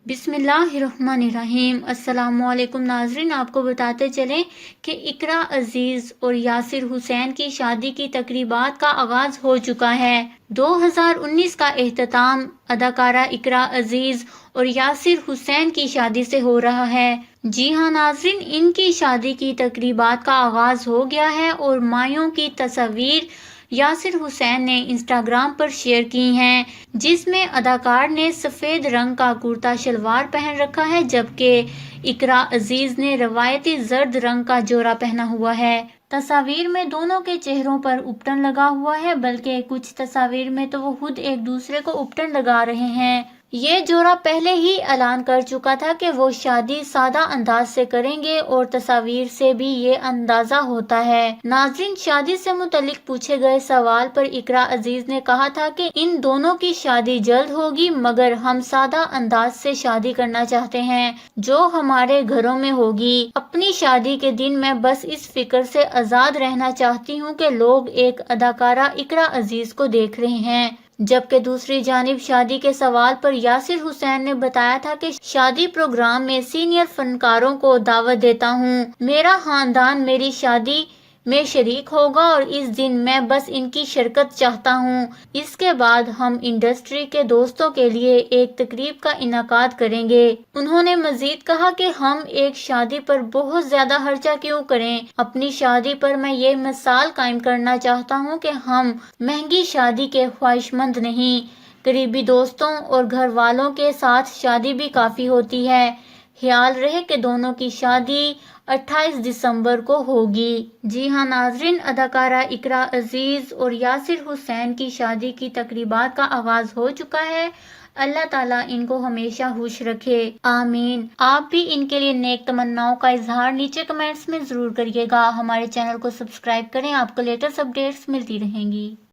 بسم اللہ الرحمن الرحیم۔ السلام علیکم ناظرین، آپ کو بتاتے چلیں کہ اقرا عزیز اور یاسر حسین کی شادی کی تقریبات کا آغاز ہو چکا ہے۔ 2019 کا اختتام اداکارہ اقرا عزیز اور یاسر حسین کی شادی سے ہو رہا ہے۔ جی ہاں ناظرین، ان کی شادی کی تقریبات کا آغاز ہو گیا ہے اور مایوں کی تصاویر یاسر حسین نے انسٹاگرام پر شیئر کی ہیں، جس میں اداکار نے سفید رنگ کا کرتا شلوار پہن رکھا ہے، جبکہ اقرا عزیز نے روایتی زرد رنگ کا جورا پہنا ہوا ہے۔ تصاویر میں دونوں کے چہروں پر اپٹن لگا ہوا ہے، بلکہ کچھ تصاویر میں تو وہ خود ایک دوسرے کو اپٹن لگا رہے ہیں۔ یہ جوڑا پہلے ہی اعلان کر چکا تھا کہ وہ شادی سادہ انداز سے کریں گے اور تصاویر سے بھی یہ اندازہ ہوتا ہے۔ ناظرین، شادی سے متعلق پوچھے گئے سوال پر اقرا عزیز نے کہا تھا کہ ان دونوں کی شادی جلد ہوگی، مگر ہم سادہ انداز سے شادی کرنا چاہتے ہیں جو ہمارے گھروں میں ہوگی۔ اپنی شادی کے دن میں بس اس فکر سے آزاد رہنا چاہتی ہوں کہ لوگ ایک اداکارہ اقرا عزیز کو دیکھ رہے ہیں۔ جبکہ دوسری جانب شادی کے سوال پر یاسر حسین نے بتایا تھا کہ شادی پروگرام میں سینئر فنکاروں کو دعوت دیتا ہوں، میرا خاندان میری شادی میں شریک ہوگا اور اس دن میں بس ان کی شرکت چاہتا ہوں۔ اس کے بعد ہم انڈسٹری کے دوستوں کے لیے ایک تقریب کا انعقاد کریں گے۔ انہوں نے مزید کہا کہ ہم ایک شادی پر بہت زیادہ خرچہ کیوں کریں، اپنی شادی پر میں یہ مثال قائم کرنا چاہتا ہوں کہ ہم مہنگی شادی کے خواہشمند نہیں، قریبی دوستوں اور گھر والوں کے ساتھ شادی بھی کافی ہوتی ہے۔ خیال رہے کہ دونوں کی شادی 28 دسمبر کو ہوگی۔ جی ہاں ناظرین، اداکارہ اقرا عزیز اور یاسر حسین کی شادی کی تقریبات کا آغاز ہو چکا ہے۔ اللہ تعالیٰ ان کو ہمیشہ خوش رکھے، آمین۔ آپ بھی ان کے لیے نیک تمناؤں کا اظہار نیچے کمنٹس میں ضرور کریے گا۔ ہمارے چینل کو سبسکرائب کریں، آپ کو لیٹسٹ اپڈیٹس ملتی رہیں گی۔